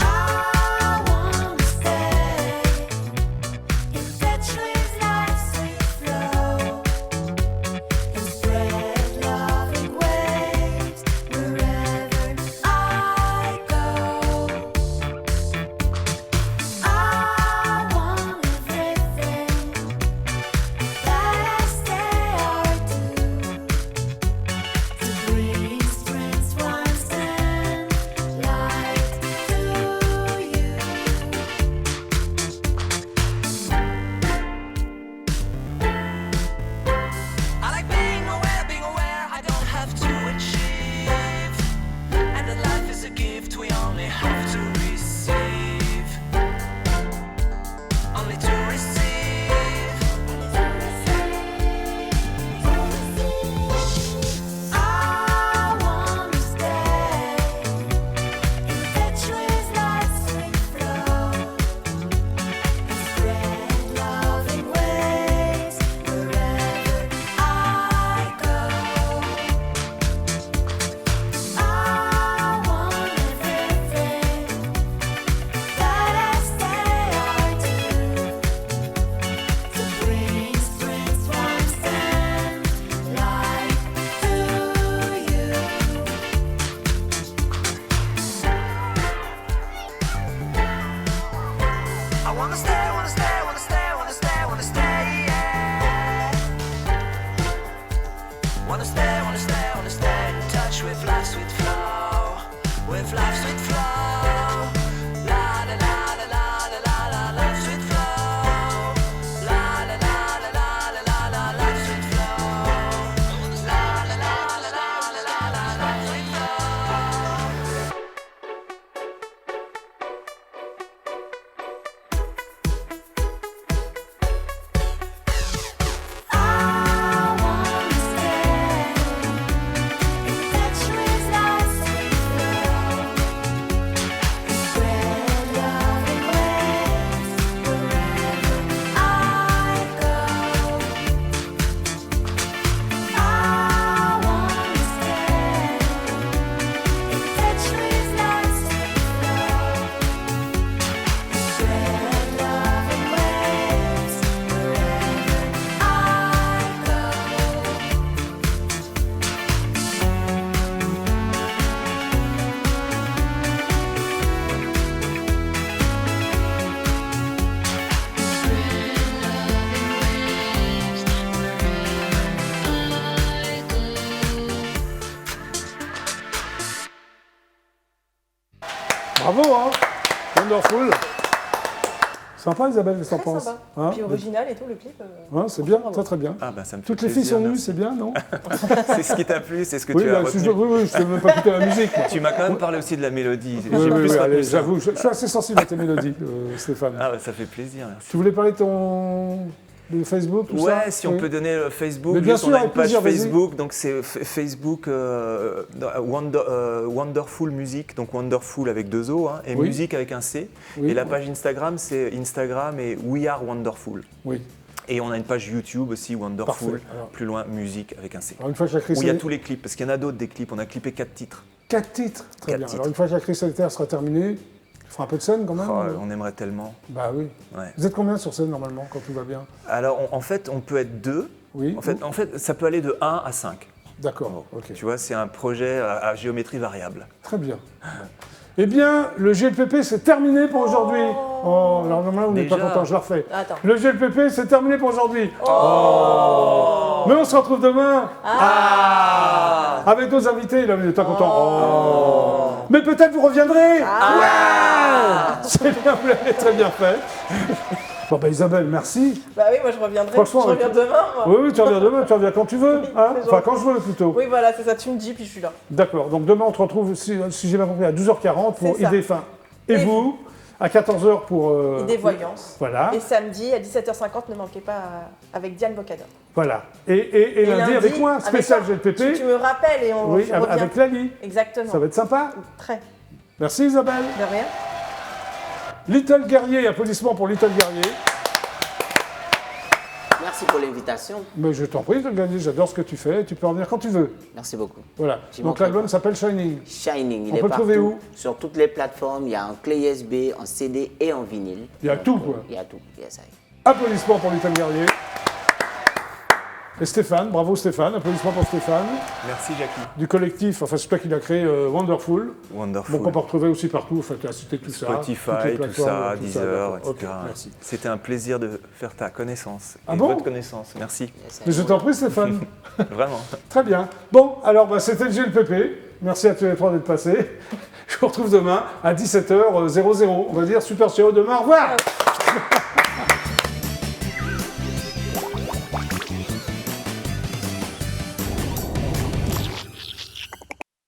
J: I wanna stay in touch with life's sweet flow and spread love in waves wherever I go. I want everything that I say or do to bring strength once and light to you. I like being aware I don't have to achieve, and that life is a gift we only have to receive, only to receive. I wanna stay in touch with life's sweet flow and spread love in waves wherever I go. I want everything that I say or do to bring strength once and light to you. I wanna stay, yeah. Wanna stay in touch with life's sweet flow, with life's sweet flow. La la la la la la la la, life's sweet flow. La la la la la la la la, life's sweet flow. La la la la la la la la, life's sweet flow. I wanna stay in touch with life's sweet flow and spread love in waves wherever I go. I wanna stay in touch with life's sweet flow and spread love in waves wherever I go.
A: Bravo, hein. Wonderful. Sympa, Isabelle, qu'est-ce que t'en
D: Très
A: penses?
D: sympa.
A: Hein?
D: Puis original et tout, le clip.
A: Ouais, c'est bien,
D: bravo.
A: très très bien.
I: Ah bah ça me fait
A: Toutes les filles
I: plaisir,
A: sont nues,
I: merci.
A: c'est bien, non?
I: C'est ce qui t'a plu, c'est ce que
A: Oui,
I: tu as
A: bah,
I: retenu.
A: oui, je ne veux pas écouter la musique. moi.
I: Tu m'as quand même parlé aussi de la mélodie. J'ai
A: Oui, oui,
I: plus
A: oui,
I: retenu
A: allez,
I: ça.
A: j'avoue, je suis assez sensible à tes mélodies, Stéphane.
I: Ah bah ça fait plaisir, merci.
A: Tu voulais parler de Facebook, tout ça?
I: Ouais, si on
A: Oui.
I: peut donner le Facebook.
A: Mais bien
I: Juste,
A: sûr,
I: on a
A: avec
I: une page
A: plaisir, vas-y.
I: Facebook, donc c'est Facebook Wonderful Music, donc Wonderful avec 2 O, hein, et
A: Oui.
I: musique avec un C.
A: Oui.
I: Et la page Instagram, c'est Instagram et We Are Wonderful.
A: Oui.
I: Et on a une page YouTube aussi, Wonderful,
A: Parfait, alors.
I: plus loin, musique avec un C.
A: Alors, une fois que la
I: Où
A: crise
I: il y a
A: sanitaire-
I: tous les clips, parce qu'il y en a d'autres des clips, on a clippé 4 titres.
A: 4 titres, très
I: 4
A: bien.
I: titres.
A: Alors une fois que la crise sanitaire sera terminée, il fera un peu de scène quand même.
I: Oh, on aimerait tellement.
A: Bah oui.
I: Ouais.
A: Vous êtes combien sur scène normalement quand tout va bien?
I: Alors en fait, on peut être 2.
A: Oui.
I: En fait, ça peut aller de 1 à 5.
A: D'accord, ok.
I: Tu vois, c'est un projet à géométrie variable.
A: Très bien. Bon. Eh bien, le GLPP, c'est terminé pour aujourd'hui. Oh, alors normalement, vous n'êtes pas
I: Déjà.
A: content, je le refais.
D: Attends.
A: Le GLPP, c'est terminé pour aujourd'hui. Mais on se retrouve demain. Avec nos invités, là, vous n'êtes pas content. Mais peut-être vous reviendrez. Ouais. C'est bien, vous l'avez très bien fait. Bon, bah Isabelle, merci.
D: Bah oui, moi je reviendrai.
A: Franchement,
D: je reviens
A: avec-
D: demain, moi.
A: Oui, tu reviens demain, tu reviens quand tu veux.
D: Oui,
A: Hein,
D: c'est
A: enfin,
D: gentil.
A: quand je veux plutôt.
D: Oui, voilà, c'est ça, tu me dis, puis je suis là.
A: D'accord, donc demain on te retrouve, si j'ai bien compris, à 12h40 pour
D: C'est ça.
A: IDF1. Et vous, à 14h pour...
D: Idée voyance.
A: Voilà,
D: Et samedi à 17h50, ne manquez pas avec Diane Bocador.
A: voilà. Et lundi avec moi, spécial
D: toi.
A: GLPP.
D: Tu me rappelles et on
A: Oui,
D: je reviens.
A: avec Lali.
D: Exactement.
A: Ça va être sympa.
D: Très.
A: Merci Isabelle.
D: De rien.
A: Little Guerrier, applaudissements pour Little Guerrier.
C: Merci pour l'invitation.
A: Mais je t'en prie, Little Guerrier, j'adore ce que tu fais. Tu peux revenir quand tu veux.
C: Merci beaucoup.
A: Voilà.
C: J'y
A: Donc
C: manquerai
A: l'album
C: pas.
A: s'appelle Shining.
C: Shining,
A: On
C: il est
A: peut le trouver
C: partout,
A: où
C: sur toutes les plateformes. Il y a en clé USB, en CD et en vinyle.
A: Il y a
C: Donc,
A: tout, quoi.
C: Il y a tout, yes, I.
A: Applaudissements pour Little Guerrier. Et Stéphane, bravo Stéphane, applaudissements pour Stéphane.
I: Merci Jackie.
A: Du collectif, enfin c'est toi qui l'as créé, Wonderful.
I: Wonderful.
A: Donc on peut retrouver aussi partout, enfin tu as cité tout ça. toutes les
I: Spotify, tout
A: plateformes,
I: ça,
A: tout
I: Deezer,
A: d'accord.
I: etc.
A: Ok, merci.
I: C'était un plaisir de faire ta connaissance.
A: Ah
I: et
A: bon
I: votre connaissance. Merci.
C: Yes, I.
A: Mais je t'en prie Stéphane.
I: Vraiment.
A: Très bien. Bon, alors bah, c'était le GLPP. Merci à tous les trois d'être passés. Je vous retrouve demain à 17h00. On va dire Super Ciao demain. Au revoir.